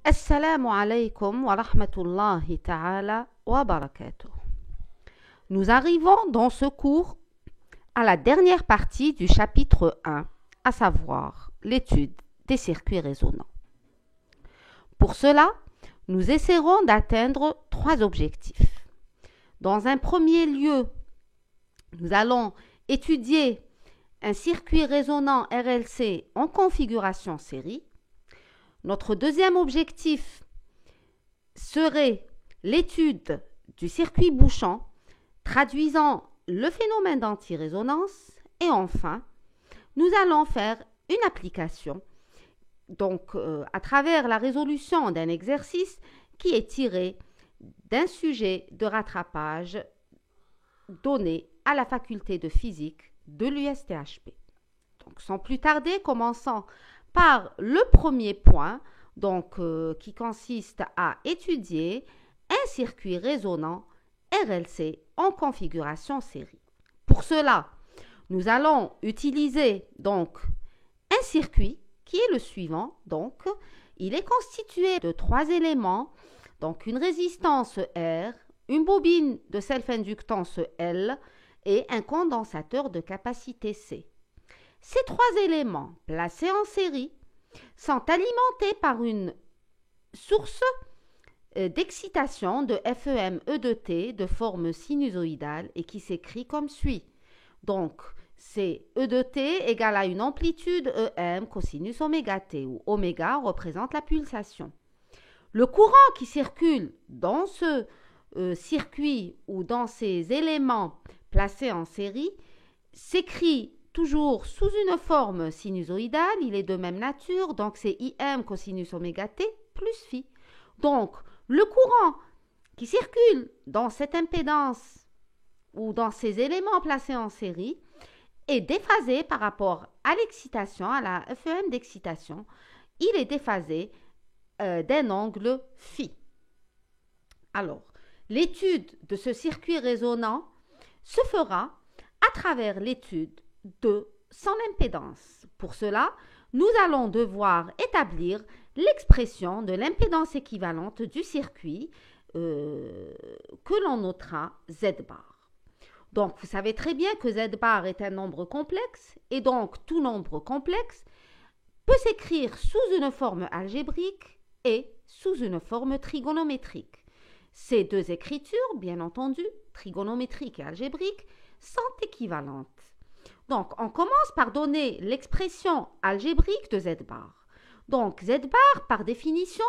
Assalamu alaikum wa rahmatullahi ta'ala wa barakatuh. Nous arrivons dans ce cours à la dernière partie du chapitre 1, à savoir l'étude des circuits résonants. Pour cela, nous essaierons d'atteindre trois objectifs. Dans un premier lieu, nous allons étudier un circuit résonant RLC en configuration série. Notre deuxième objectif serait l'étude du circuit bouchant, traduisant le phénomène d'antirésonance. Et enfin, nous allons faire une application, donc à travers la résolution d'un exercice qui est tiré d'un sujet de rattrapage donné à la faculté de physique de l'USTHP. Donc, sans plus tarder, commençons par le premier point, qui consiste à étudier un circuit résonant RLC en configuration série. Pour cela, nous allons utiliser un circuit qui est le suivant. Il est constitué de trois éléments, une résistance R, une bobine de self-inductance L et un condensateur de capacité C. Ces trois éléments, placés en série, sont alimentés par une source d'excitation de FEM-E de T de forme sinusoïdale et qui s'écrit comme suit. Donc, c'est E de T égale à une amplitude EM cosinus oméga T, où oméga représente la pulsation. Le courant qui circule dans ce circuit ou dans ces éléments placés en série s'écrit toujours sous une forme sinusoïdale, il est de même nature, donc c'est IM cosinus oméga T plus phi. Donc, le courant qui circule dans cette impédance ou dans ces éléments placés en série est déphasé par rapport à l'excitation, à la FEM d'excitation. Il est déphasé d'un angle phi. Alors, l'étude de ce circuit résonant se fera à travers l'étude de son impédance. Pour cela, nous allons devoir établir l'expression de l'impédance équivalente du circuit que l'on notera Z bar. Donc, vous savez très bien que Z bar est un nombre complexe et donc tout nombre complexe peut s'écrire sous une forme algébrique et sous une forme trigonométrique. Ces deux écritures, bien entendu, trigonométrique et algébrique, sont équivalentes. Donc, on commence par donner l'expression algébrique de Z bar. Donc, Z bar, par définition,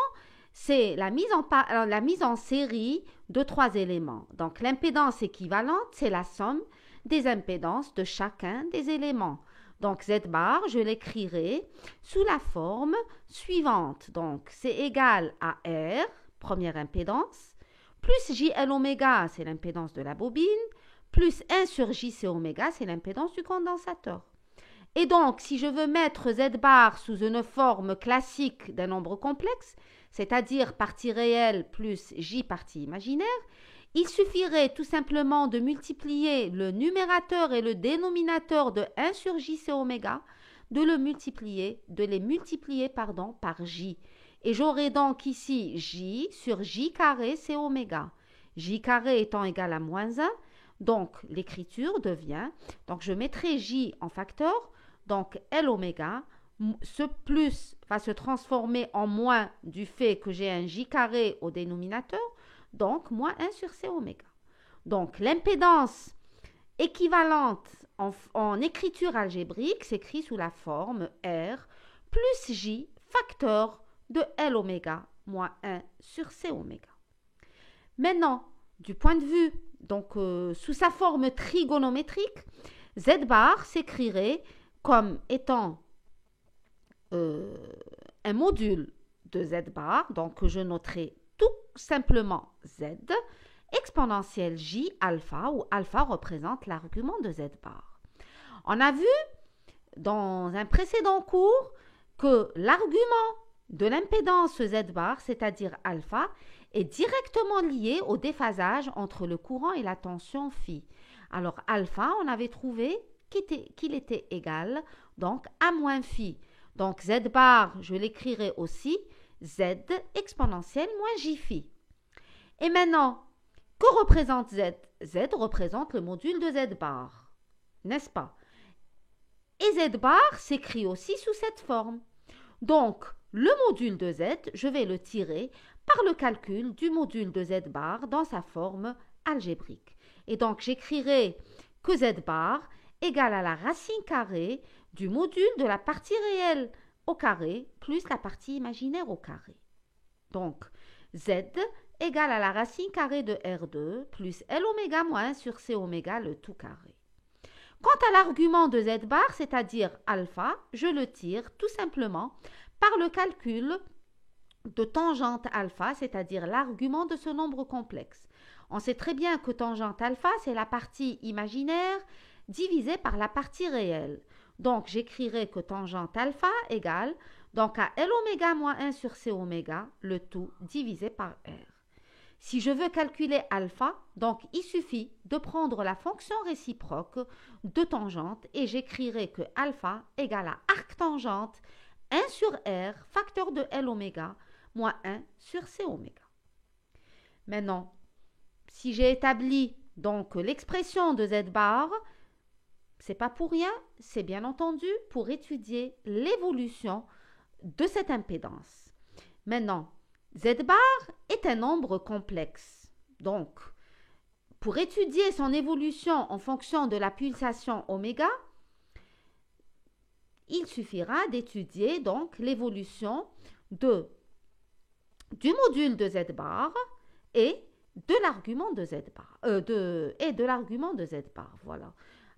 c'est la mise en série de trois éléments. Donc, l'impédance équivalente, c'est la somme des impédances de chacun des éléments. Donc, Z bar, je l'écrirai sous la forme suivante. Donc, c'est égal à R, première impédance, plus JL oméga, c'est l'impédance de la bobine, plus 1 sur JC oméga, c'est l'impédance du condensateur. Et donc, si je veux mettre Z bar sous une forme classique d'un nombre complexe, c'est-à-dire partie réelle plus J partie imaginaire, il suffirait tout simplement de multiplier le numérateur et le dénominateur de 1 sur JC oméga, de les multiplier par J. Et j'aurai donc ici J sur J carré C oméga. J carré étant égal à moins 1, donc l'écriture devient, donc je mettrai J en facteur, donc L oméga, ce plus va se transformer en moins du fait que j'ai un J carré au dénominateur, donc moins 1 sur C oméga. Donc l'impédance équivalente en écriture algébrique s'écrit sous la forme R plus J facteur de L oméga moins 1 sur C oméga. Maintenant, du point de vue, sous sa forme trigonométrique, Z bar s'écrirait comme étant un module de Z bar, donc je noterai tout simplement Z, exponentielle J alpha, où alpha représente l'argument de Z bar. On a vu dans un précédent cours que l'argument de l'impédance Z bar, c'est-à-dire alpha, est directement lié au déphasage entre le courant et la tension phi. Alors alpha, on avait trouvé qu'il était égal donc à moins phi. Donc z bar, je l'écrirai aussi z exponentielle moins j phi. Et maintenant, que représente z? Z représente le module de z bar, n'est-ce pas? Et z bar s'écrit aussi sous cette forme. Donc, le module de z, je vais le tirer par le calcul du module de z bar dans sa forme algébrique. Et donc, j'écrirai que z bar égale à la racine carrée du module de la partie réelle au carré plus la partie imaginaire au carré. Donc, z égale à la racine carrée de R2 plus L oméga moins 1 sur C oméga le tout carré. Quant à l'argument de z bar, c'est-à-dire alpha, je le tire tout simplement par le calcul de tangente alpha, c'est-à-dire l'argument de ce nombre complexe. On sait très bien que tangente alpha, c'est la partie imaginaire divisée par la partie réelle. Donc, j'écrirai que tangente alpha égale donc à L oméga moins 1 sur C oméga, le tout divisé par R. Si je veux calculer alpha, donc il suffit de prendre la fonction réciproque de tangente et j'écrirai que alpha égale à arctangente 1 sur R, facteur de L oméga, moins 1 sur C oméga. Maintenant, si j'ai établi donc l'expression de z bar, c'est pas pour rien, c'est bien entendu pour étudier l'évolution de cette impédance. Maintenant, z bar est un nombre complexe. Donc, pour étudier son évolution en fonction de la pulsation oméga, il suffira d'étudier donc l'évolution du module de z bar et de l'argument de z bar, l'argument de z bar. Voilà.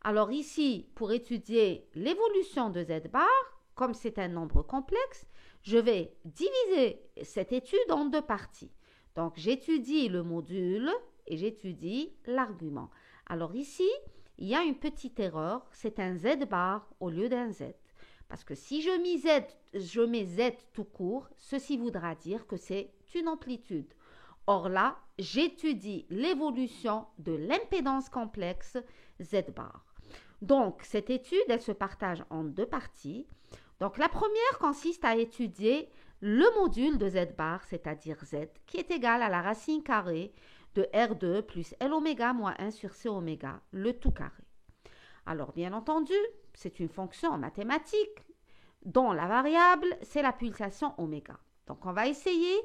Alors ici, pour étudier l'évolution de z bar, comme c'est un nombre complexe, je vais diviser cette étude en deux parties. Donc, j'étudie le module et j'étudie l'argument. Alors ici, il y a une petite erreur, c'est un z bar au lieu d'un z. Parce que si je mets z tout court, ceci voudra dire que c'est une amplitude. Or là, j'étudie l'évolution de l'impédance complexe z bar. Donc, cette étude, elle se partage en deux parties. Donc, la première consiste à étudier le module de z bar, c'est-à-dire z, qui est égal à la racine carrée de R2 plus L oméga moins 1 sur C oméga, le tout carré. Alors, bien entendu, c'est une fonction mathématique dont la variable, c'est la pulsation oméga. Donc, on va essayer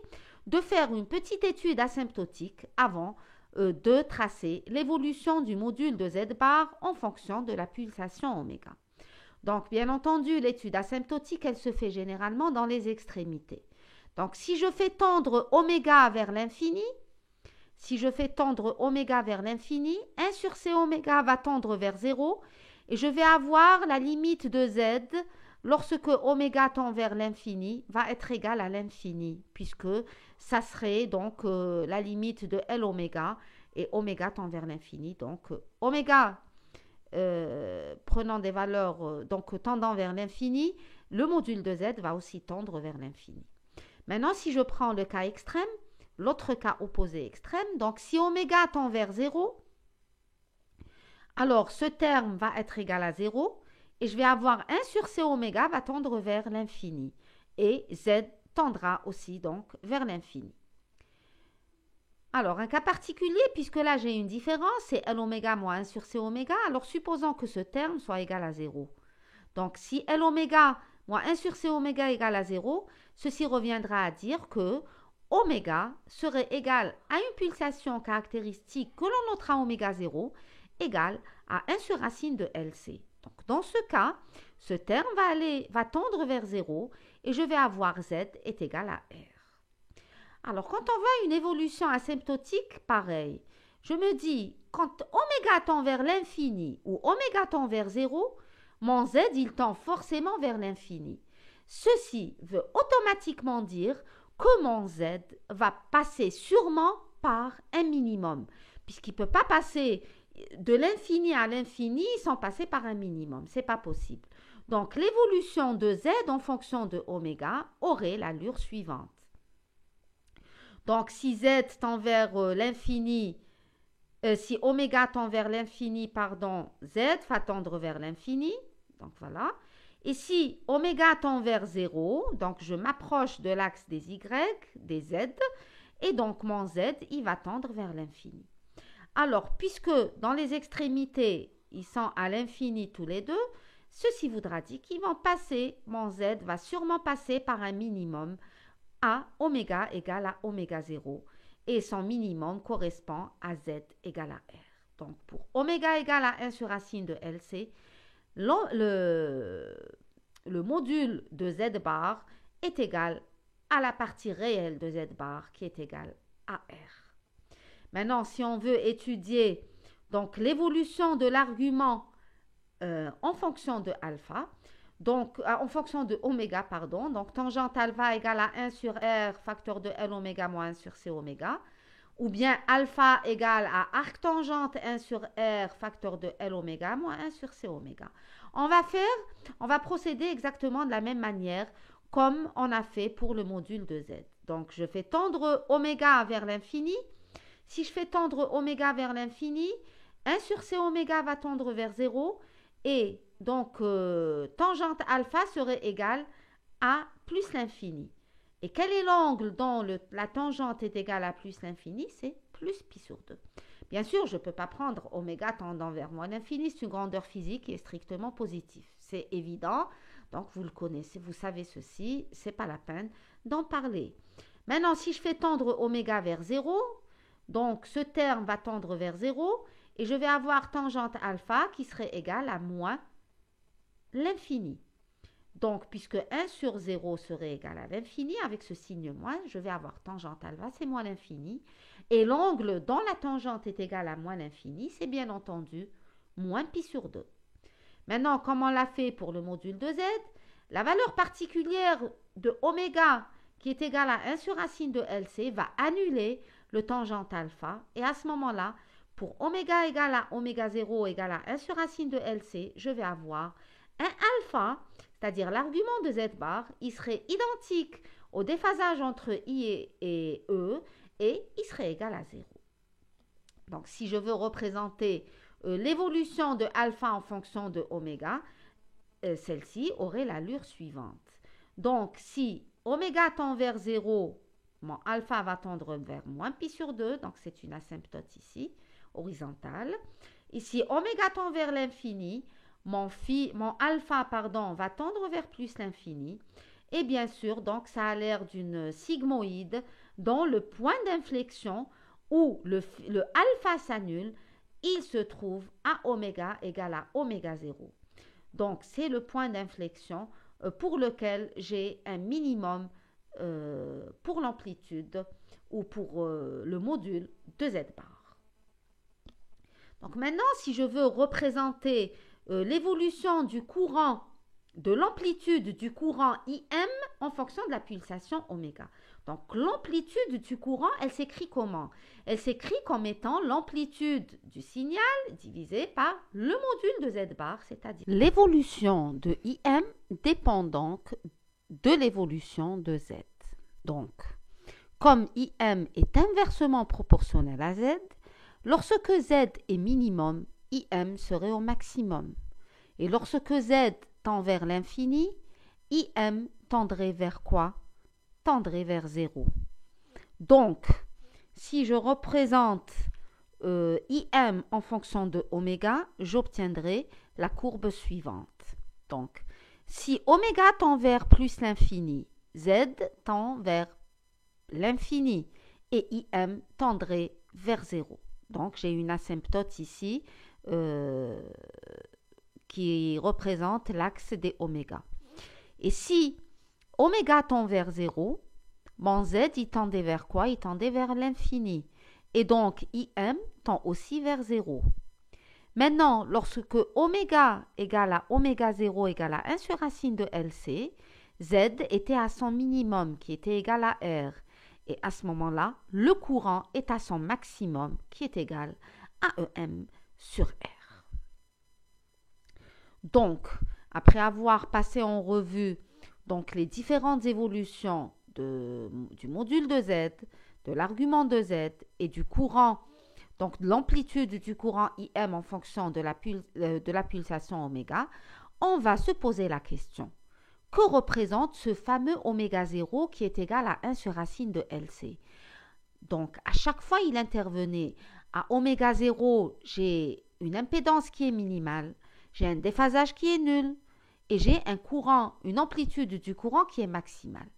de faire une petite étude asymptotique avant de tracer l'évolution du module de z bar en fonction de la pulsation oméga. Donc, bien entendu, l'étude asymptotique, elle se fait généralement dans les extrémités. Donc, si je fais tendre oméga vers l'infini, 1 sur C oméga va tendre vers 0 et je vais avoir la limite de z lorsque oméga tend vers l'infini va être égal à l'infini puisque ça serait donc la limite de L oméga et oméga tend vers l'infini. Donc, oméga prenant des valeurs donc tendant vers l'infini, le module de z va aussi tendre vers l'infini. Maintenant, si je prends le cas extrême, l'autre cas opposé extrême, donc si oméga tend vers 0, alors ce terme va être égal à 0 et je vais avoir 1 sur C oméga va tendre vers l'infini et z tendra aussi donc vers l'infini. Alors, un cas particulier, puisque là j'ai une différence, c'est L oméga moins 1 sur C oméga, alors supposons que ce terme soit égal à 0. Donc, si L oméga moins 1 sur C oméga égale à 0, ceci reviendra à dire que oméga serait égal à une pulsation caractéristique que l'on notera oméga 0 égale à 1 sur racine de LC. Donc, dans ce cas, ce terme va tendre vers 0 et je vais avoir z est égal à R. Alors, quand on voit une évolution asymptotique, pareil, je me dis, quand oméga tend vers l'infini ou oméga tend vers 0, mon z, il tend forcément vers l'infini. Ceci veut automatiquement dire que mon z va passer sûrement par un minimum, puisqu'il ne peut pas passer de l'infini à l'infini sans passer par un minimum. Ce n'est pas possible. Donc, l'évolution de z en fonction de oméga aurait l'allure suivante. Donc, si z tend vers l'infini, si oméga tend vers l'infini, z va tendre vers l'infini. Donc, voilà. Et si oméga tend vers 0, donc je m'approche de l'axe des Y, des Z, et donc mon Z, il va tendre vers l'infini. Alors, puisque dans les extrémités, ils sont à l'infini tous les deux, ceci voudra dire qu'ils vont passer, mon Z va sûrement passer par un minimum à oméga égale à oméga 0 et son minimum correspond à Z égale à R. Donc, pour oméga égale à 1 sur racine de LC, le module de Z bar est égal à la partie réelle de Z bar qui est égale à R. Maintenant, si on veut étudier donc l'évolution de l'argument en fonction de alpha, donc en fonction de oméga, pardon, donc tangente alpha égale à 1 sur R facteur de L oméga moins 1 sur C oméga, ou bien alpha égale à arc tangente 1 sur R facteur de L oméga moins 1 sur C oméga. On va procéder exactement de la même manière comme on a fait pour le module de Z. Donc, je fais tendre oméga vers l'infini. Si je fais tendre oméga vers l'infini, 1 sur C oméga va tendre vers 0 et donc tangente alpha serait égale à plus l'infini. Et quel est l'angle dont la tangente est égale à plus l'infini? C'est plus pi sur 2. Bien sûr, je ne peux pas prendre oméga tendant vers moins l'infini, c'est une grandeur physique qui est strictement positive. C'est évident, donc vous le connaissez, vous savez ceci, ce n'est pas la peine d'en parler. Maintenant, si je fais tendre oméga vers 0, donc ce terme va tendre vers 0 et je vais avoir tangente alpha qui serait égale à moins l'infini. Donc, puisque 1 sur 0 serait égal à l'infini, avec ce signe moins, je vais avoir tangente alpha, c'est moins l'infini. Et l'angle dont la tangente est égale à moins l'infini, c'est bien entendu moins pi sur 2. Maintenant, comme on l'a fait pour le module de Z, la valeur particulière de oméga qui est égale à 1 sur racine de LC va annuler le tangente alpha. Et à ce moment-là, pour oméga égale à oméga 0 égale à 1 sur racine de LC, je vais avoir un alpha, c'est-à-dire l'argument de Z bar, il serait identique au déphasage entre I et E et il serait égal à 0. Donc, si je veux représenter l'évolution de alpha en fonction de oméga, celle-ci aurait l'allure suivante. Donc, si oméga tend vers 0, mon alpha va tendre vers moins pi sur 2, donc c'est une asymptote ici, horizontale. Et si oméga tend vers l'infini, mon alpha va tendre vers plus l'infini. Et bien sûr, donc, ça a l'air d'une sigmoïde dont le point d'inflexion où le alpha s'annule, il se trouve à oméga égale à oméga 0. Donc, c'est le point d'inflexion pour lequel j'ai un minimum pour l'amplitude ou pour le module de Z bar. Donc, maintenant, si je veux représenter l'évolution du courant, de l'amplitude du courant IM en fonction de la pulsation oméga. Donc, l'amplitude du courant, elle s'écrit comment? Elle s'écrit comme étant l'amplitude du signal divisé par le module de Z bar, c'est-à-dire l'évolution de IM dépend donc de l'évolution de Z. Donc, comme IM est inversement proportionnel à Z, lorsque Z est minimum, IM serait au maximum. Et lorsque Z tend vers l'infini, IM tendrait vers quoi? Tendrait vers 0. Donc, si je représente IM en fonction de oméga, j'obtiendrai la courbe suivante. Donc, si oméga tend vers plus l'infini, Z tend vers l'infini et IM tendrait vers 0. Donc, j'ai une asymptote ici qui représente l'axe des oméga. Et si oméga tend vers 0, mon Z, il tendait vers quoi? Il tendait vers l'infini. Et donc, IM tend aussi vers 0. Maintenant, lorsque oméga égale à oméga 0 égale à 1 sur racine de LC, Z était à son minimum qui était égal à R. Et à ce moment-là, le courant est à son maximum qui est égal à EM sur R. Donc, après avoir passé en revue donc, les différentes évolutions du module de Z, de l'argument de Z et du courant, donc l'amplitude du courant IM en fonction de la pulsation oméga, on va se poser la question. Que représente ce fameux oméga 0 qui est égal à 1 sur racine de LC? Donc, à chaque fois, il intervenait à oméga 0, j'ai une impédance qui est minimale, j'ai un déphasage qui est nul et j'ai un courant, une amplitude du courant qui est maximale.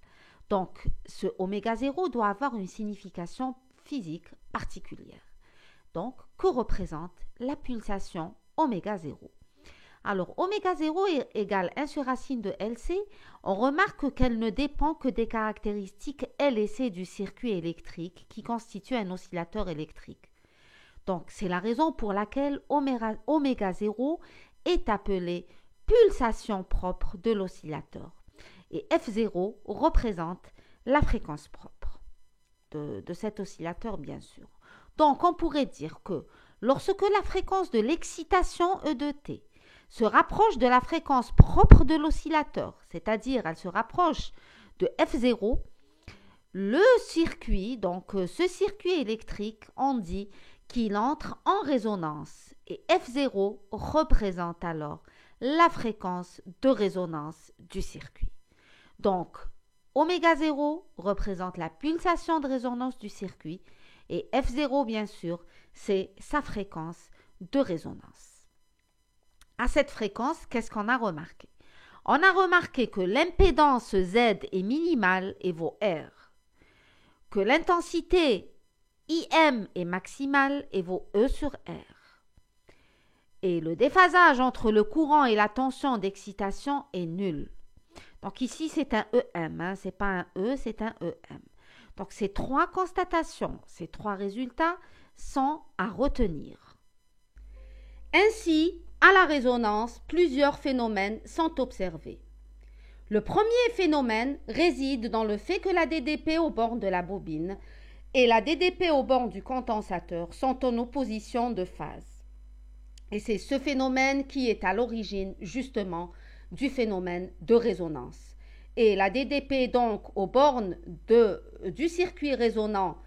Donc, ce oméga 0 doit avoir une signification physique particulière. Donc, que représente la pulsation oméga 0? Alors, oméga 0 égale 1 sur racine de LC. On remarque qu'elle ne dépend que des caractéristiques L et C du circuit électrique qui constitue un oscillateur électrique. Donc, c'est la raison pour laquelle oméga 0 est appelée pulsation propre de l'oscillateur. Et F0 représente la fréquence propre de cet oscillateur, bien sûr. Donc, on pourrait dire que lorsque la fréquence de l'excitation E de T se rapproche de la fréquence propre de l'oscillateur, c'est-à-dire elle se rapproche de F0, le circuit, donc ce circuit électrique, on dit qu'il entre en résonance et F0 représente alors la fréquence de résonance du circuit. Donc, oméga 0 représente la pulsation de résonance du circuit et F0, bien sûr, c'est sa fréquence de résonance. À cette fréquence, qu'est-ce qu'on a remarqué? On a remarqué que l'impédance Z est minimale et vaut R, que l'intensité IM est maximale et vaut E sur R. Et le déphasage entre le courant et la tension d'excitation est nul. Donc ici, c'est un EM, ce n'est pas un E, c'est un EM. Donc ces trois constatations, ces trois résultats sont à retenir. Ainsi, à la résonance, plusieurs phénomènes sont observés. Le premier phénomène réside dans le fait que la DDP aux bornes de la bobine et la DDP aux bornes du condensateur sont en opposition de phase. Et c'est ce phénomène qui est à l'origine justement du phénomène de résonance. Et la DDP donc aux bornes du circuit résonant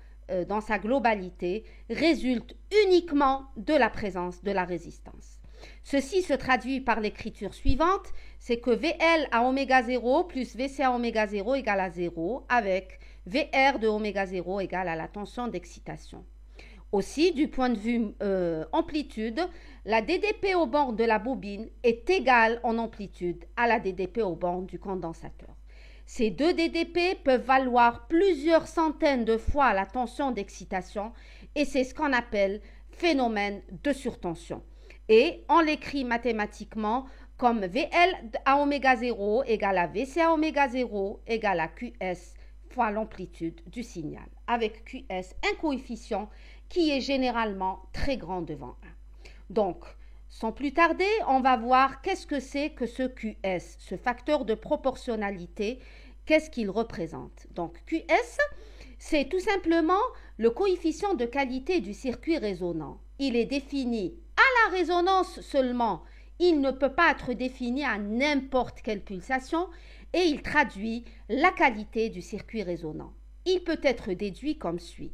dans sa globalité résulte uniquement de la présence de la résistance. Ceci se traduit par l'écriture suivante, c'est que VL à oméga 0 plus VC à oméga 0 égale à 0 avec VR de oméga 0 égale à la tension d'excitation. Aussi, du point de vue amplitude, la DDP aux bornes de la bobine est égale en amplitude à la DDP aux bornes du condensateur. Ces deux DDP peuvent valoir plusieurs centaines de fois la tension d'excitation et c'est ce qu'on appelle phénomène de surtension. Et on l'écrit mathématiquement comme VL à oméga 0 égale à VC à oméga 0 égale à QS fois l'amplitude du signal, avec QS un coefficient qui est généralement très grand devant 1. Donc, sans plus tarder, on va voir qu'est-ce que c'est que ce QS, ce facteur de proportionnalité, qu'est-ce qu'il représente. Donc, QS, c'est tout simplement le coefficient de qualité du circuit résonant. Il est défini à la résonance seulement. Il ne peut pas être défini à n'importe quelle pulsation et il traduit la qualité du circuit résonant. Il peut être déduit comme suit.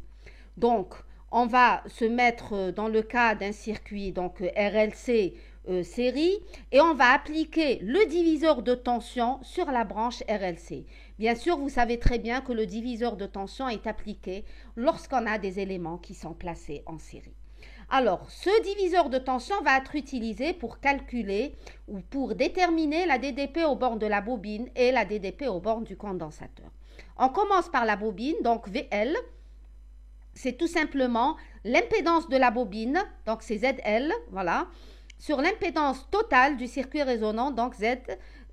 Donc, on va se mettre dans le cas d'un circuit, donc RLC série, et on va appliquer le diviseur de tension sur la branche RLC. Bien sûr, vous savez très bien que le diviseur de tension est appliqué lorsqu'on a des éléments qui sont placés en série. Alors, ce diviseur de tension va être utilisé pour calculer ou pour déterminer la DDP aux bornes de la bobine et la DDP aux bornes du condensateur. On commence par la bobine, donc VL. C'est tout simplement l'impédance de la bobine, donc c'est ZL, voilà, sur l'impédance totale du circuit résonant, donc Z,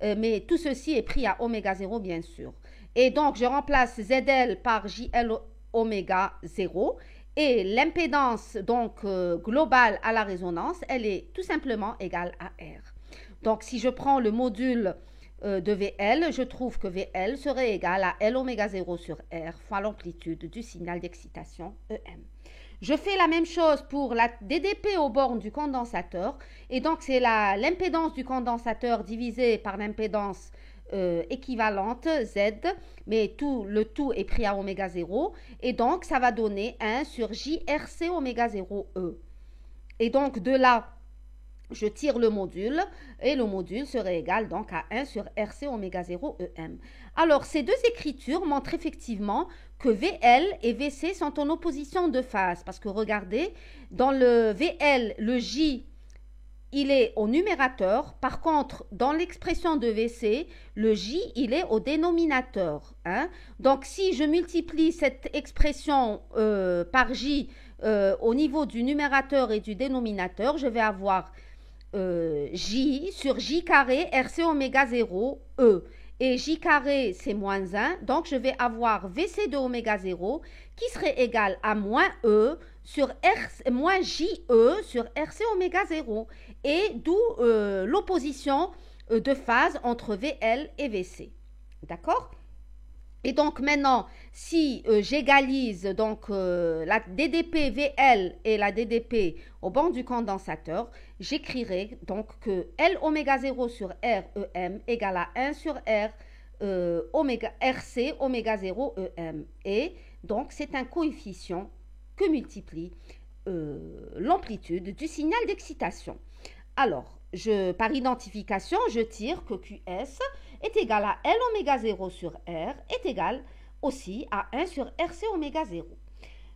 mais tout ceci est pris à oméga 0, bien sûr. Et donc, je remplace ZL par JL oméga 0, et l'impédance donc globale à la résonance, elle est tout simplement égale à R. Donc, si je prends le module de VL, je trouve que VL serait égal à L oméga 0 sur R fois l'amplitude du signal d'excitation EM. Je fais la même chose pour la DDP aux bornes du condensateur et donc c'est l'impédance du condensateur divisée par l'impédance équivalente Z, mais le tout est pris à oméga 0 et donc ça va donner 1 sur JRC oméga 0 E. Et donc de là, je tire le module et le module serait égal donc à 1 sur RC oméga 0 EM. Alors, ces deux écritures montrent effectivement que VL et VC sont en opposition de phase. Parce que regardez, dans le VL, le J, il est au numérateur. Par contre, dans l'expression de VC, le J, il est au dénominateur. Hein? Donc, si je multiplie cette expression par J au niveau du numérateur et du dénominateur, je vais avoir J sur J carré RC oméga 0 E. Et J carré, c'est moins 1. Donc, je vais avoir VC de oméga 0 qui serait égal à moins E sur moins JE sur RC oméga 0. Et d'où l'opposition de phase entre VL et VC. D'accord? Et donc maintenant, si j'égalise donc la DDP VL et la DDP au banc du condensateur, j'écrirai donc que L oméga 0 sur R EM égale à 1 sur R oméga, RC oméga 0 EM. Et donc c'est un coefficient que multiplie l'amplitude du signal d'excitation. Alors, par identification, je tire que QS est égal à L oméga 0 sur R est égal aussi à 1 sur RC oméga 0.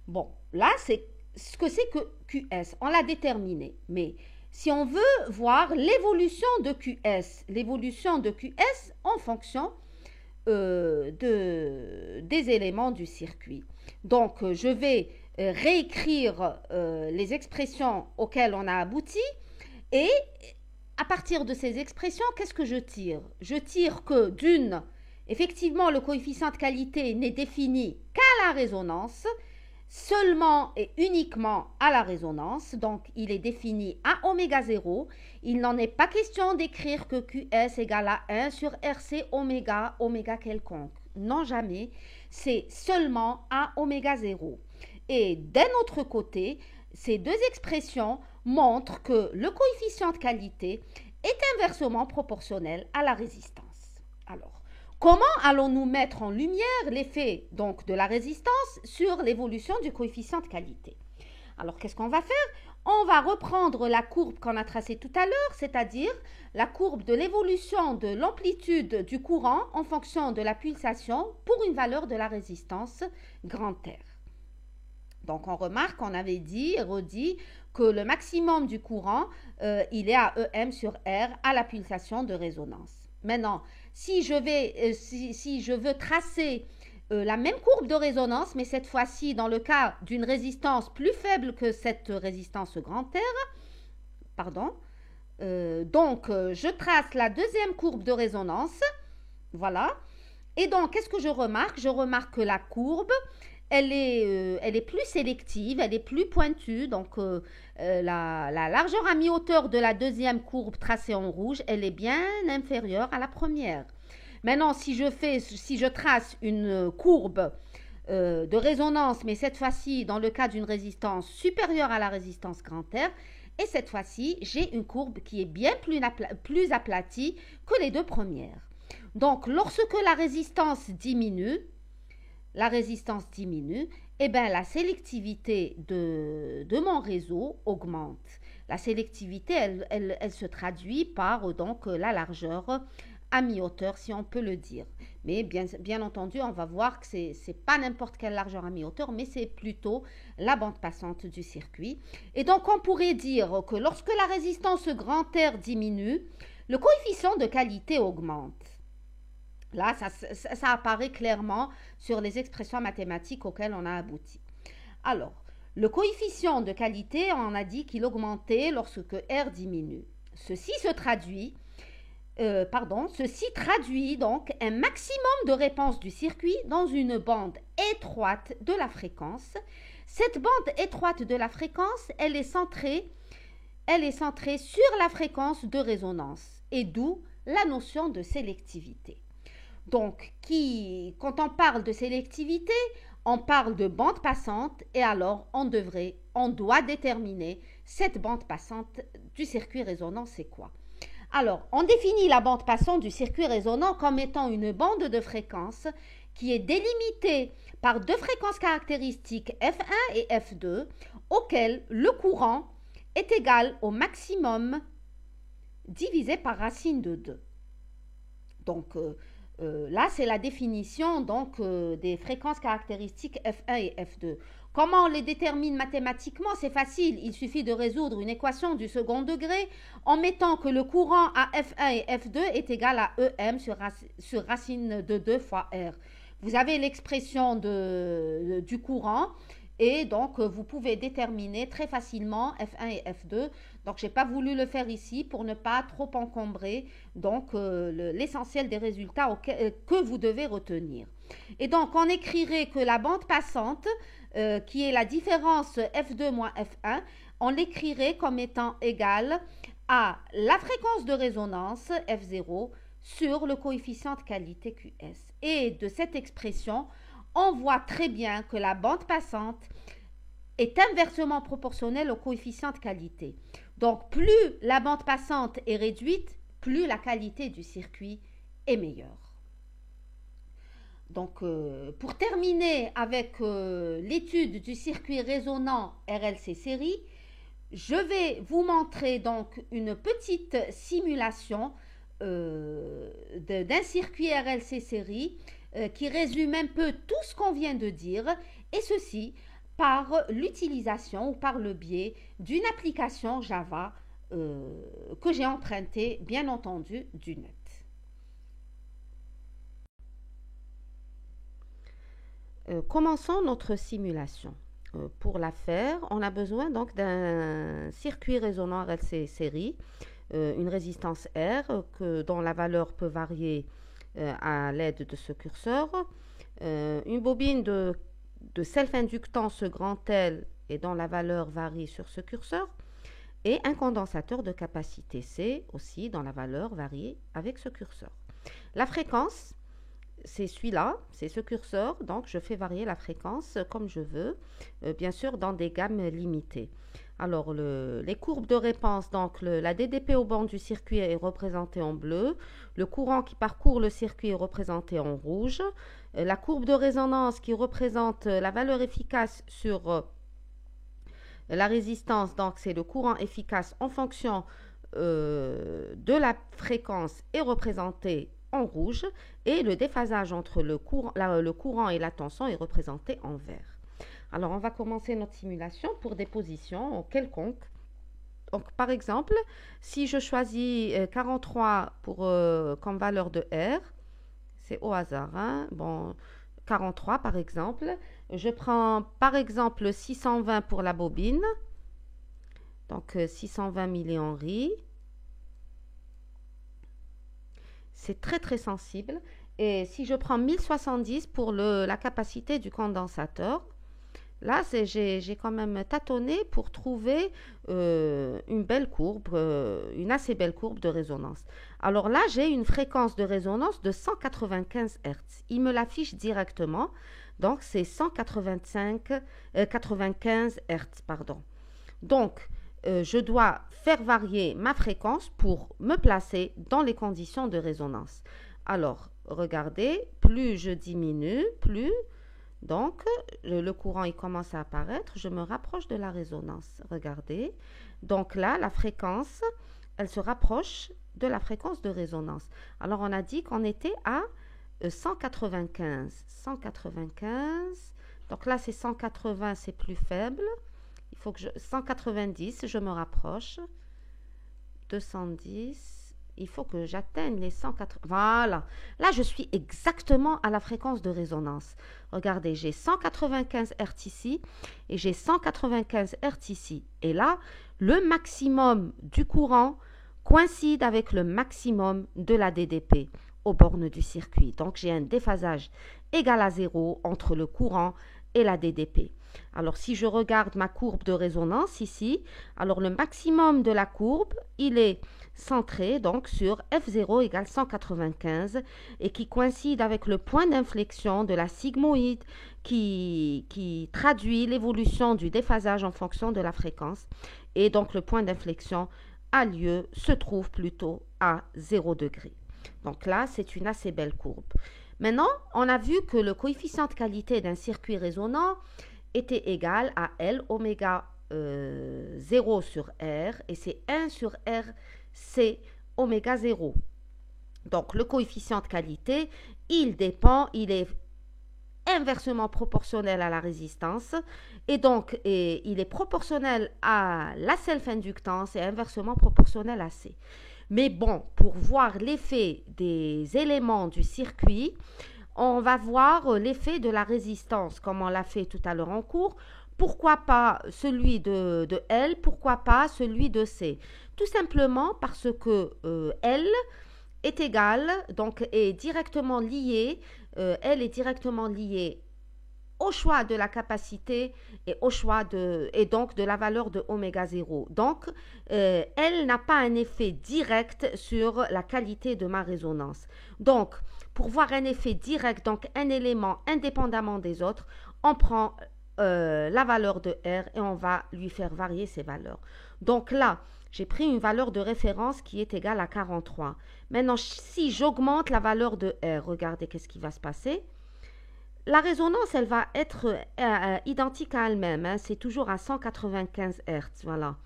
Bon, là, c'est ce que c'est que QS. On l'a déterminé. Mais si on veut voir l'évolution de QS en fonction des éléments du circuit. Donc, je vais réécrire les expressions auxquelles on a abouti et à partir de ces expressions, qu'est-ce que je tire? Je tire que d'une, effectivement, le coefficient de qualité n'est défini qu'à la résonance, seulement et uniquement à la résonance. Donc, il est défini à oméga 0. Il n'en est pas question d'écrire que QS égale à 1 sur RC oméga, oméga quelconque. Non, jamais. C'est seulement à oméga 0. Et d'un autre côté, ces deux expressions montrent que le coefficient de qualité est inversement proportionnel à la résistance. Alors, comment allons-nous mettre en lumière l'effet donc de la résistance sur l'évolution du coefficient de qualité? Alors, qu'est-ce qu'on va faire? On va reprendre la courbe qu'on a tracée tout à l'heure, c'est-à-dire la courbe de l'évolution de l'amplitude du courant en fonction de la pulsation pour une valeur de la résistance grand R. Donc, on remarque, on avait dit et redit que le maximum du courant, il est à EM sur R à la pulsation de résonance. Maintenant, si je veux tracer la même courbe de résonance, mais cette fois-ci dans le cas d'une résistance plus faible que cette résistance grand R, pardon, donc je trace la deuxième courbe de résonance, voilà. Et donc, qu'est-ce que je remarque? Je remarque que la courbe, elle est plus sélective, elle est plus pointue. Donc, la largeur à mi-hauteur de la deuxième courbe tracée en rouge, elle est bien inférieure à la première. Maintenant, si je trace une courbe de résonance, mais cette fois-ci, dans le cas d'une résistance supérieure à la résistance grand R, et cette fois-ci, j'ai une courbe qui est bien plus aplatie que les deux premières. Donc, lorsque la résistance diminue, eh bien, la sélectivité de mon réseau augmente. La sélectivité, elle se traduit par donc la largeur à mi-hauteur, si on peut le dire. Mais bien entendu, on va voir que ce n'est pas n'importe quelle largeur à mi-hauteur, mais c'est plutôt la bande passante du circuit. Et donc, on pourrait dire que lorsque la résistance grand R diminue, le coefficient de qualité augmente. Là, ça apparaît clairement sur les expressions mathématiques auxquelles on a abouti. Alors, le coefficient de qualité, on a dit qu'il augmentait lorsque R diminue. Ceci traduit donc un maximum de réponse du circuit dans une bande étroite de la fréquence. Cette bande étroite de la fréquence, elle est centrée sur la fréquence de résonance et d'où la notion de sélectivité. Donc, quand on parle de sélectivité, on parle de bande passante et alors on doit déterminer cette bande passante du circuit résonant, c'est quoi? Alors, on définit la bande passante du circuit résonant comme étant une bande de fréquences qui est délimitée par deux fréquences caractéristiques F1 et F2 auxquelles le courant est égal au maximum divisé par racine de 2. Donc, là, c'est la définition donc, des fréquences caractéristiques F1 et F2. Comment on les détermine mathématiquement? C'est facile, il suffit de résoudre une équation du second degré en mettant que le courant à F1 et F2 est égal à EM sur racine de 2 fois R. Vous avez l'expression du courant et donc vous pouvez déterminer très facilement F1 et F2. Donc je n'ai pas voulu le faire ici pour ne pas trop encombrer donc l'essentiel des résultats que vous devez retenir. Et donc on écrirait que la bande passante qui est la différence F2 moins F1, on l'écrirait comme étant égale à la fréquence de résonance F0 sur le coefficient de qualité QS. Et de cette expression, on voit très bien que la bande passante est inversement proportionnelle au coefficient de qualité. Donc, plus la bande passante est réduite, plus la qualité du circuit est meilleure. Donc, pour terminer avec l'étude du circuit résonant RLC série, je vais vous montrer donc une petite simulation d'un circuit RLC série qui résume un peu tout ce qu'on vient de dire, et ceci par l'utilisation ou par le biais d'une application Java que j'ai empruntée, bien entendu, du net. Commençons notre simulation. Pour la faire, on a besoin donc d'un circuit résonant RLC série, une résistance R dont la valeur peut varier à l'aide de ce curseur, une bobine de self-inductance grand L et dont la valeur varie sur ce curseur, et un condensateur de capacité C aussi dont la valeur varie avec ce curseur. La fréquence, c'est celui-là, c'est ce curseur, donc je fais varier la fréquence comme je veux, bien sûr dans des gammes limitées. Alors les courbes de réponse, donc la DDP au bord du circuit est représentée en bleu, le courant qui parcourt le circuit est représenté en rouge, la courbe de résonance qui représente la valeur efficace sur la résistance, donc c'est le courant efficace en fonction de la fréquence est représenté en rouge, et le déphasage entre le courant et la tension est représenté en vert. Alors, on va commencer notre simulation pour des positions quelconques. Donc, par exemple, si je choisis 43 comme valeur de R, c'est au hasard, hein? Bon, 43 par exemple, je prends par exemple 620 pour la bobine, donc 620 millihenries. C'est très très sensible. Et si je prends 1070 pour la capacité du condensateur, là j'ai quand même tâtonné pour trouver une belle courbe, une assez belle courbe de résonance. Alors là j'ai une fréquence de résonance de 195 Hz. Il me l'affiche directement, donc c'est 95 Hz, pardon. Donc je dois faire varier ma fréquence pour me placer dans les conditions de résonance. Alors, regardez, plus je diminue, plus, donc, le courant il commence à apparaître, je me rapproche de la résonance. Regardez, donc là, la fréquence, elle se rapproche de la fréquence de résonance. Alors, on a dit qu'on était à 195, donc là, c'est 180, c'est plus faible. Il faut que 190, je me rapproche. 210, il faut que j'atteigne les 180. Voilà. Là, je suis exactement à la fréquence de résonance. Regardez, j'ai 195 Hz ici et j'ai 195 Hz ici. Et là, le maximum du courant coïncide avec le maximum de la DDP aux bornes du circuit. Donc, j'ai un déphasage égal à 0 entre le courant et la DDP. Alors, si je regarde ma courbe de résonance ici, alors le maximum de la courbe, il est centré donc sur F0 égale 195 et qui coïncide avec le point d'inflexion de la sigmoïde qui traduit l'évolution du déphasage en fonction de la fréquence. Et donc, le point d'inflexion se trouve plutôt à 0 degré. Donc là, c'est une assez belle courbe. Maintenant, on a vu que le coefficient de qualité d'un circuit résonant était égal à L oméga 0 sur R, et c'est 1 sur R, c'est oméga 0. Donc, le coefficient de qualité, il est inversement proportionnel à la résistance et donc il est proportionnel à la self-inductance et inversement proportionnel à C. Mais bon, pour voir l'effet des éléments du circuit, on va voir l'effet de la résistance, comme on l'a fait tout à l'heure en cours. Pourquoi pas celui de L, pourquoi pas celui de C? Tout simplement parce que L est égal, donc est directement lié, L est directement lié au choix de la capacité et au choix et donc de la valeur de oméga 0. Donc, elle n'a pas un effet direct sur la qualité de ma résonance. Donc, pour voir un effet direct, donc un élément indépendamment des autres, on prend la valeur de R et on va lui faire varier ses valeurs. Donc là, j'ai pris une valeur de référence qui est égale à 43. Maintenant, si j'augmente la valeur de R, regardez qu'est-ce qui va se passer. La résonance, elle va être identique à elle-même. Hein, c'est toujours à 195 Hz. Voilà.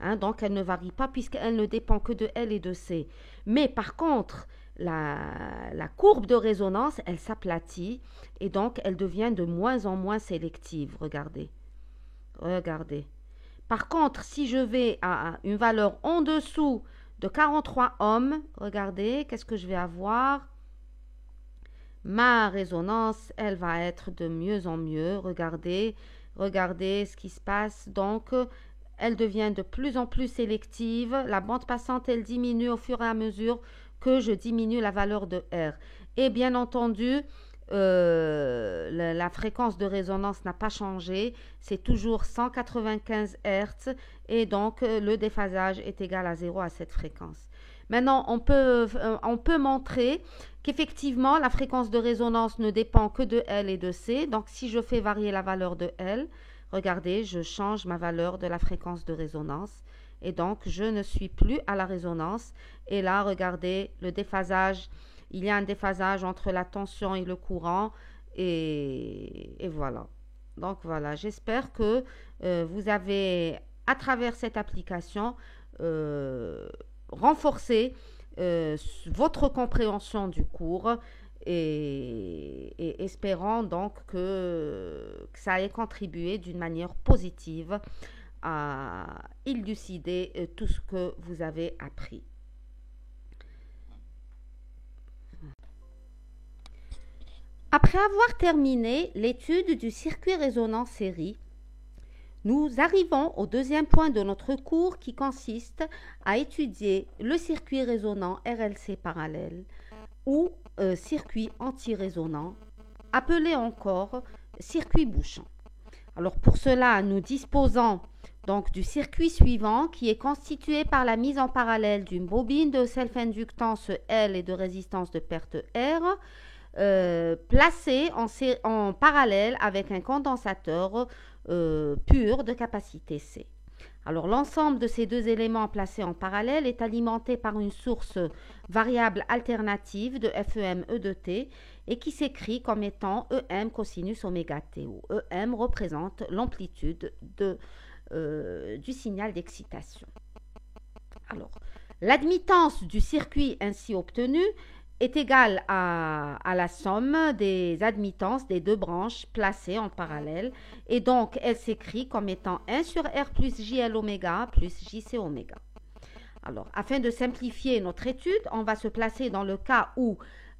Hein, donc, elle ne varie pas puisqu'elle ne dépend que de L et de C. Mais par contre, la courbe de résonance, elle s'aplatit et donc elle devient de moins en moins sélective. Regardez. Regardez. Par contre, si je vais à une valeur en dessous de 43 ohms, regardez, qu'est-ce que je vais avoir? Ma résonance, elle va être de mieux en mieux. Regardez, regardez ce qui se passe. Donc, elle devient de plus en plus sélective. La bande passante, elle diminue au fur et à mesure que je diminue la valeur de R. Et bien entendu, la fréquence de résonance n'a pas changé. C'est toujours 195 Hz et donc le déphasage est égal à 0 à cette fréquence. Maintenant, on peut montrer qu'effectivement, la fréquence de résonance ne dépend que de L et de C. Donc, si je fais varier la valeur de L, regardez, je change ma valeur de la fréquence de résonance. Et donc, je ne suis plus à la résonance. Et là, regardez, le déphasage, il y a un déphasage entre la tension et le courant. Et voilà. Donc, voilà, j'espère que vous avez, à travers cette application, renforcé votre compréhension du cours et espérant donc que ça ait contribué d'une manière positive à élucider tout ce que vous avez appris. Après avoir terminé l'étude du circuit résonant série, nous arrivons au deuxième point de notre cours qui consiste à étudier le circuit résonant RLC parallèle ou circuit anti-résonant, appelé encore circuit bouchant. Alors pour cela, nous disposons donc du circuit suivant qui est constitué par la mise en parallèle d'une bobine de self-inductance L et de résistance de perte R, placée en parallèle avec un condensateur pur de capacité C. Alors l'ensemble de ces deux éléments placés en parallèle est alimenté par une source variable alternative de FEM-E de T et qui s'écrit comme étant EM cosinus oméga T, où EM représente l'amplitude du signal d'excitation. Alors, l'admittance du circuit ainsi obtenu est égale à la somme des admittances des deux branches placées en parallèle et donc elle s'écrit comme étant 1 sur R plus JL oméga plus JC oméga. Alors, afin de simplifier notre étude, on va se placer dans le cas où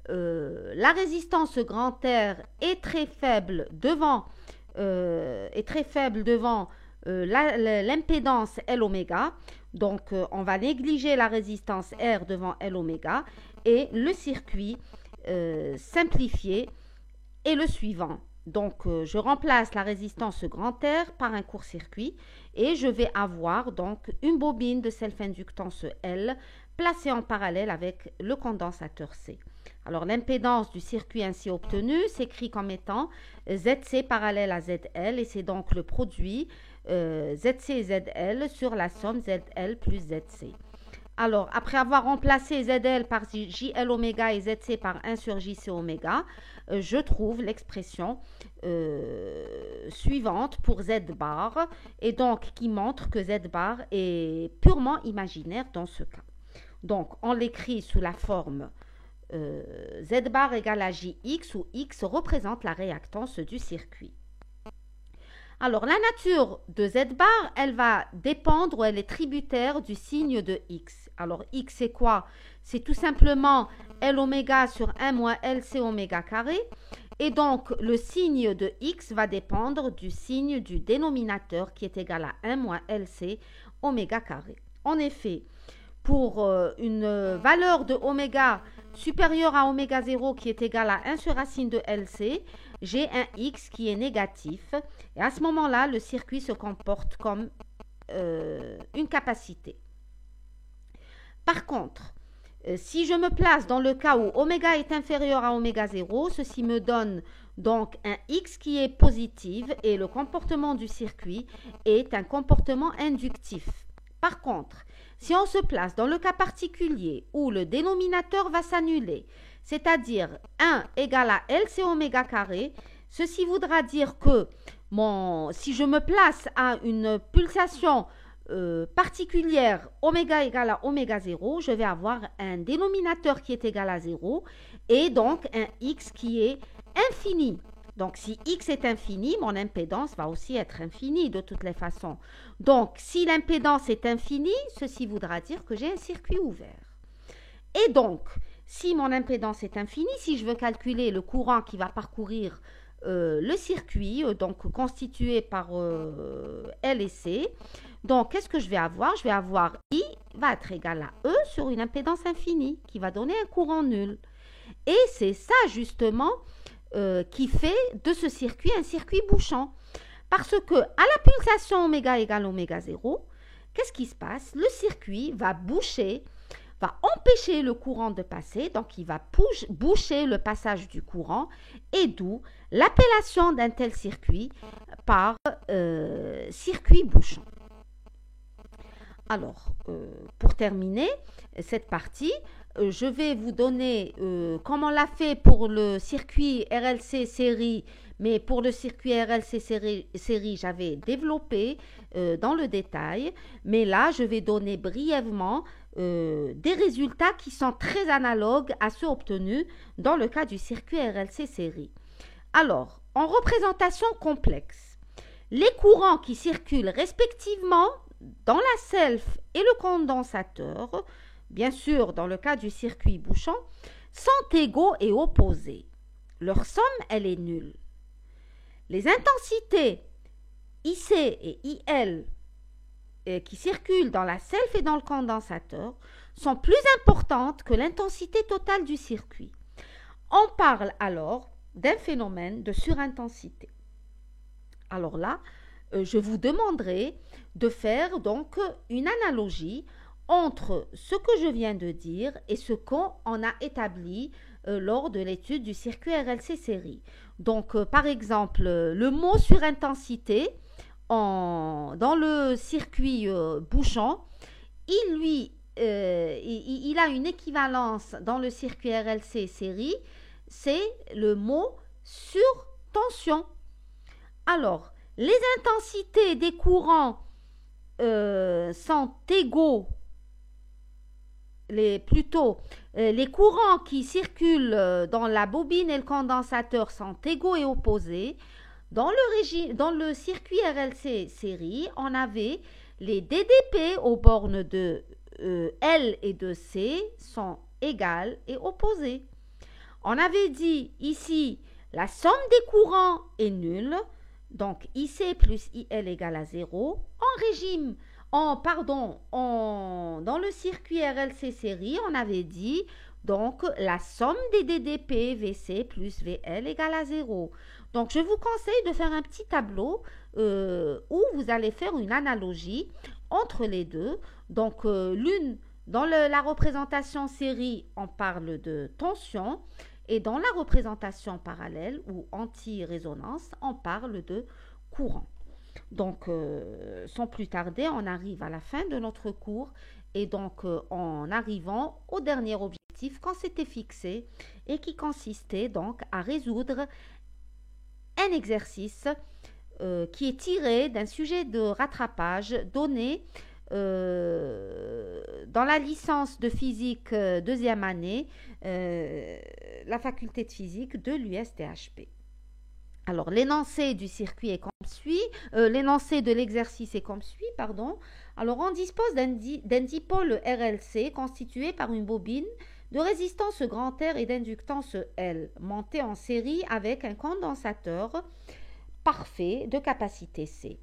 la résistance grand R est très faible devant l'impédance L oméga. Donc, on va négliger la résistance R devant L oméga et le circuit simplifié est le suivant. Donc, je remplace la résistance grand R par un court-circuit et je vais avoir donc une bobine de self-inductance L placée en parallèle avec le condensateur C. Alors, l'impédance du circuit ainsi obtenu s'écrit comme étant ZC parallèle à ZL et c'est donc le produit ZC et ZL sur la somme ZL plus ZC. Alors, après avoir remplacé ZL par JL oméga et ZC par 1 sur JC oméga, je trouve l'expression suivante pour Z bar et donc qui montre que Z bar est purement imaginaire dans ce cas. Donc, on l'écrit sous la forme Z bar égale à JX où X représente la réactance du circuit. Alors, la nature de Z bar, elle va dépendre ou elle est tributaire du signe de X. Alors, X, c'est quoi? C'est tout simplement L oméga sur 1 moins LC oméga carré. Et donc, le signe de X va dépendre du signe du dénominateur qui est égal à 1 moins LC oméga carré. En effet, pour une valeur de oméga supérieure à oméga 0 qui est égale à 1 sur racine de LC, j'ai un X qui est négatif. Et à ce moment-là, le circuit se comporte comme une capacité. Par contre, si je me place dans le cas où oméga est inférieur à oméga 0, ceci me donne donc un X qui est positif et le comportement du circuit est un comportement inductif. Par contre, si on se place dans le cas particulier où le dénominateur va s'annuler, c'est-à-dire 1 égale à LC oméga carré, ceci voudra dire que si je me place à une pulsation particulière oméga égale à oméga 0, je vais avoir un dénominateur qui est égal à 0 et donc un X qui est infini. Donc, si X est infini, mon impédance va aussi être infinie de toutes les façons. Donc, si l'impédance est infinie, ceci voudra dire que j'ai un circuit ouvert. Et donc, si mon impédance est infinie, si je veux calculer le courant qui va parcourir le circuit, donc constitué par L et C, donc qu'est-ce que je vais avoir? Je vais avoir I va être égal à E sur une impédance infinie qui va donner un courant nul. Et c'est ça justement qui fait de ce circuit un circuit bouchant. Parce que à la pulsation oméga égale oméga 0, qu'est-ce qui se passe? Le circuit va boucher, va empêcher le courant de passer, donc il va boucher le passage du courant, et d'où l'appellation d'un tel circuit par circuit bouchant. Alors, pour terminer cette partie, je vais vous donner, comme on l'a fait pour le circuit RLC série, mais pour le circuit RLC série, j'avais développé dans le détail, mais là, je vais donner brièvement des résultats qui sont très analogues à ceux obtenus dans le cas du circuit RLC série. Alors, en représentation complexe, les courants qui circulent respectivement dans la self et le condensateur, bien sûr dans le cas du circuit bouchant, sont égaux et opposés. Leur somme, elle est nulle. Les intensités IC et IL qui circulent dans la self et dans le condensateur sont plus importantes que l'intensité totale du circuit. On parle alors d'un phénomène de surintensité. Alors là, je vous demanderai de faire donc une analogie entre ce que je viens de dire et ce qu'on a établi lors de l'étude du circuit RLC série. Donc, par exemple, le mot surintensité dans le circuit bouchant, il a une équivalence dans le circuit RLC série, c'est le mot surtension. Alors, les intensités des courants sont égaux, les courants qui circulent dans la bobine et le condensateur sont égaux et opposés. Dans le circuit RLC série, on avait les DDP aux bornes de L et de C sont égales et opposées. On avait dit ici, la somme des courants est nulle. Donc, IC plus IL égale à 0. Dans le circuit RLC série, on avait dit donc la somme des DDP VC plus VL égale à 0. Donc, je vous conseille de faire un petit tableau où vous allez faire une analogie entre les deux. Donc, dans la représentation série, on parle de tension. Et dans la représentation parallèle ou anti-résonance, on parle de courant. Donc, sans plus tarder, on arrive à la fin de notre cours et donc en arrivant au dernier objectif qu'on s'était fixé et qui consistait donc à résoudre un exercice qui est tiré d'un sujet de rattrapage donné dans la licence de physique deuxième année, la faculté de physique de l'USTHP. Alors, l'énoncé du circuit est comme suit, l'énoncé de l'exercice est comme suit, pardon. Alors, on dispose d'un dipôle RLC constitué par une bobine de résistance grand R et d'inductance L, monté en série avec un condensateur parfait de capacité C.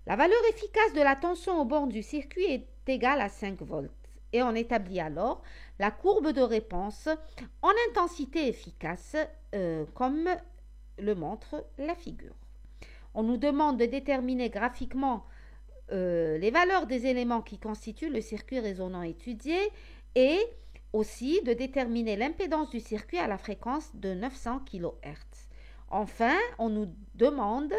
La valeur efficace de la tension aux bornes du circuit est égale à 5 volts. Et on établit alors la courbe de réponse en intensité efficace, comme le montre la figure. On nous demande de déterminer graphiquement les valeurs des éléments qui constituent le circuit résonant étudié et aussi de déterminer l'impédance du circuit à la fréquence de 900 kHz. Enfin, on nous demande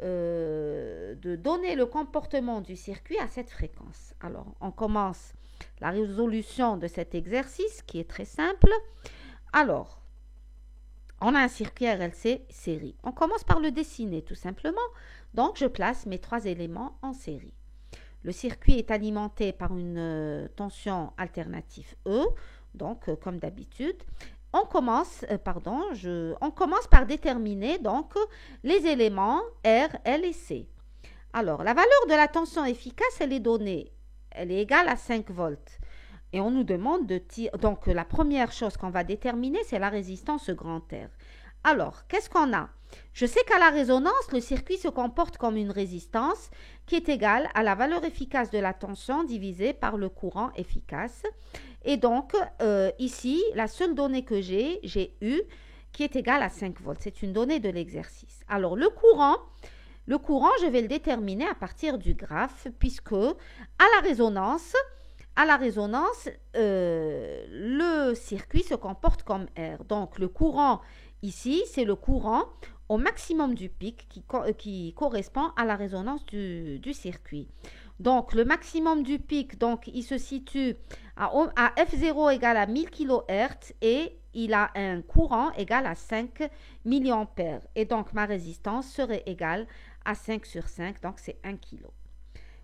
de donner le comportement du circuit à cette fréquence. Alors, on commence la résolution de cet exercice qui est très simple. Alors, on a un circuit RLC série. On commence par le dessiner tout simplement. Donc, je place mes 3 éléments en série. Le circuit est alimenté par une tension alternative E, donc comme d'habitude. On commence par déterminer donc les éléments R, L et C. Alors, la valeur de la tension efficace, elle est donnée. Elle est égale à 5 volts. Et on nous demande de tirer. Donc, la première chose qu'on va déterminer, c'est la résistance grand R. Alors, qu'est-ce qu'on a? Je sais qu'à la résonance, le circuit se comporte comme une résistance qui est égale à la valeur efficace de la tension divisée par le courant efficace. Et donc, ici, la seule donnée que j'ai U qui est égale à 5 volts. C'est une donnée de l'exercice. Alors, le courant, je vais le déterminer à partir du graphe, puisque à la résonance, le circuit se comporte comme R. Donc, le courant, ici, c'est le courant au maximum du pic qui correspond à la résonance du circuit. Donc, le maximum du pic, donc, il se situe à F0 égale à 1000 kHz et il a un courant égal à 5 mA. Et donc, ma résistance serait égale à 5 sur 5, donc c'est 1 kg.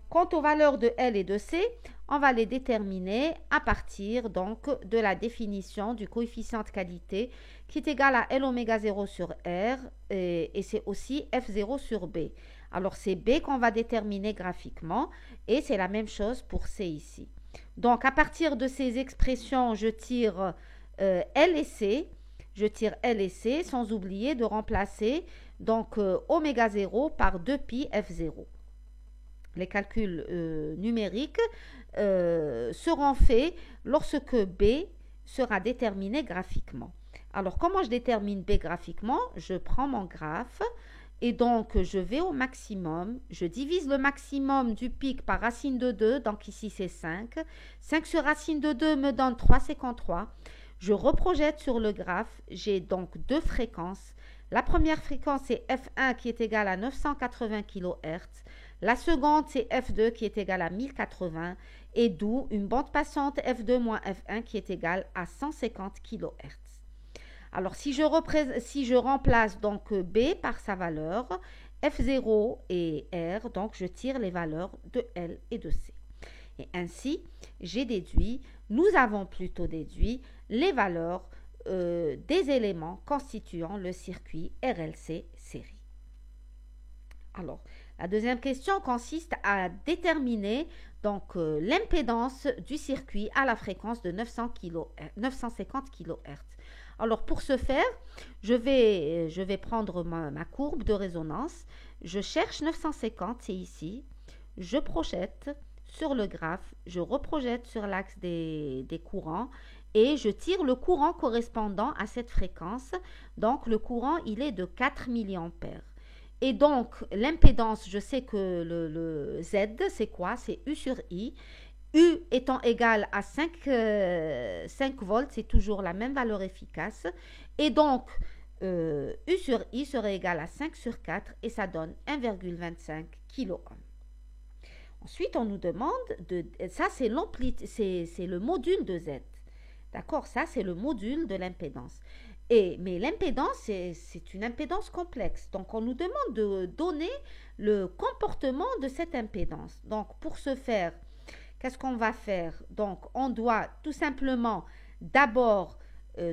Quant aux valeurs de L et de C, on va les déterminer à partir donc de la définition du coefficient de qualité qui est égal à L oméga 0 sur R et c'est aussi F0 sur B. Alors c'est B qu'on va déterminer graphiquement et c'est la même chose pour C ici. Donc à partir de ces expressions, je tire L et C. Je tire L et C sans oublier de remplacer donc oméga 0 par 2pi F0. Les calculs numériques seront faits lorsque B sera déterminé graphiquement. Alors, comment je détermine B graphiquement? Je prends mon graphe et donc je vais au maximum. Je divise le maximum du pic par racine de 2, donc ici c'est 5. 5 sur racine de 2 me donne 3,53. Je reprojette sur le graphe. J'ai donc 2 fréquences. La première fréquence, c'est F1 qui est égale à 980 kHz. La seconde, c'est F2 qui est égale à 1080 et d'où une bande passante F2 moins F1 qui est égale à 150 kHz. Alors, si je remplace donc B par sa valeur, F0 et R, donc je tire les valeurs de L et de C. Et ainsi, nous avons plutôt déduit les valeurs des éléments constituant le circuit RLC série. Alors, la deuxième question consiste à déterminer donc l'impédance du circuit à la fréquence de 950 kHz. Alors, pour ce faire, je vais prendre ma courbe de résonance. Je cherche 950, c'est ici. Je projette sur le graphe, je reprojette sur l'axe des courants et je tire le courant correspondant à cette fréquence. Donc, le courant, il est de 4 mA. Et donc, l'impédance, je sais que le Z, c'est quoi? C'est U sur I. U étant égal à 5 volts, c'est toujours la même valeur efficace. Et donc, U sur I serait égal à 5 sur 4 et ça donne 1,25 kΩ. Ensuite, on nous demande, ça c'est le module de Z. D'accord? Ça, c'est le module de l'impédance. Mais l'impédance, c'est une impédance complexe. Donc, on nous demande de donner le comportement de cette impédance. Donc, pour ce faire, qu'est-ce qu'on va faire? Donc, on doit tout simplement d'abord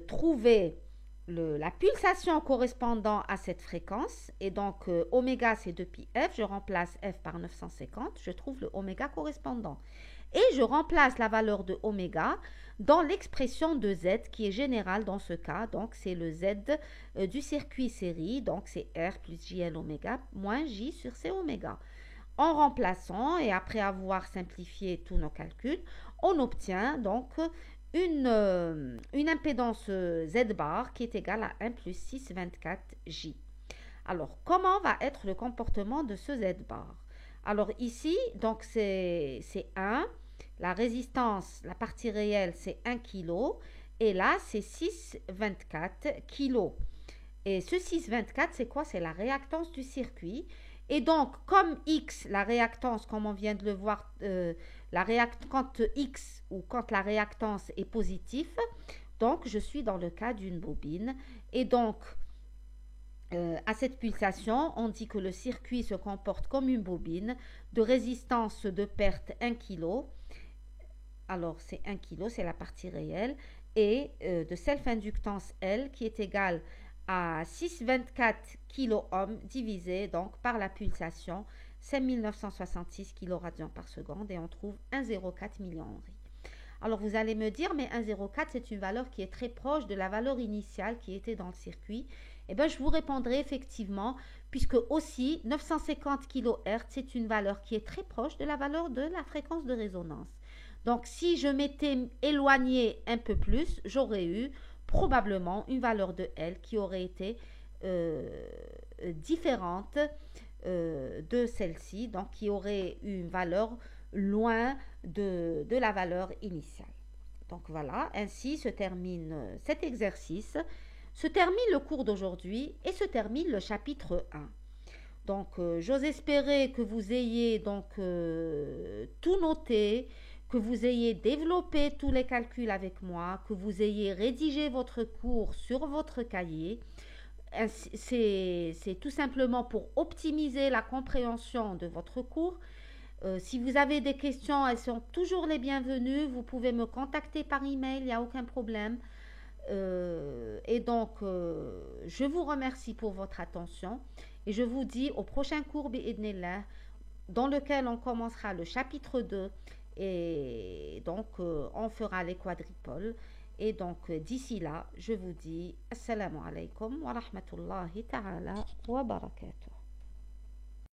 trouver la pulsation correspondant à cette fréquence. Et donc, oméga, c'est 2πf. Je remplace f par 950. Je trouve le oméga correspondant. Et je remplace la valeur de oméga dans l'expression de Z qui est générale dans ce cas. Donc, c'est le Z du circuit série. Donc, c'est R plus JL oméga moins J sur C oméga. En remplaçant et après avoir simplifié tous nos calculs, on obtient donc une impédance Z bar qui est égale à 1 plus 624J. Alors, comment va être le comportement de ce Z bar? Alors ici, donc c'est 1. La résistance, la partie réelle, c'est 1 kg. Et là, c'est 6,24 kg. Et ce 6,24, c'est quoi? C'est la réactance du circuit. Et donc, comme X, la réactance, comme on vient de le voir, quand X ou quand la réactance est positive, donc je suis dans le cas d'une bobine. Et donc, à cette pulsation, on dit que le circuit se comporte comme une bobine de résistance de perte 1 kg. Alors, c'est 1 kg, c'est la partie réelle. Et de self-inductance L qui est égale à 6,24 kΩ divisé donc par la pulsation 5966 kRad par seconde et on trouve 1,04 millihenry. Alors vous allez me dire, mais 1,04 c'est une valeur qui est très proche de la valeur initiale qui était dans le circuit. Eh bien je vous répondrai effectivement, puisque aussi 950 kHz c'est une valeur qui est très proche de la valeur de la fréquence de résonance. Donc si je m'étais éloigné un peu plus, j'aurais eu probablement une valeur de L qui aurait été différente de celle-ci, donc qui aurait une valeur loin de la valeur initiale. Donc voilà, ainsi se termine cet exercice, se termine le cours d'aujourd'hui et se termine le chapitre 1. Donc j'ose espérer que vous ayez donc tout noté, que vous ayez développé tous les calculs avec moi, que vous ayez rédigé votre cours sur votre cahier. C'est tout simplement pour optimiser la compréhension de votre cours. Si vous avez des questions, elles sont toujours les bienvenues. Vous pouvez me contacter par email, il n'y a aucun problème. Et donc, je vous remercie pour votre attention et je vous dis au prochain cours, bi'idnillah, dans lequel on commencera le chapitre 2 et donc on fera les quadripoles. Et donc d'ici là, je vous dis assalamu alaikum wa rahmatullahi ta'ala wa barakatuh.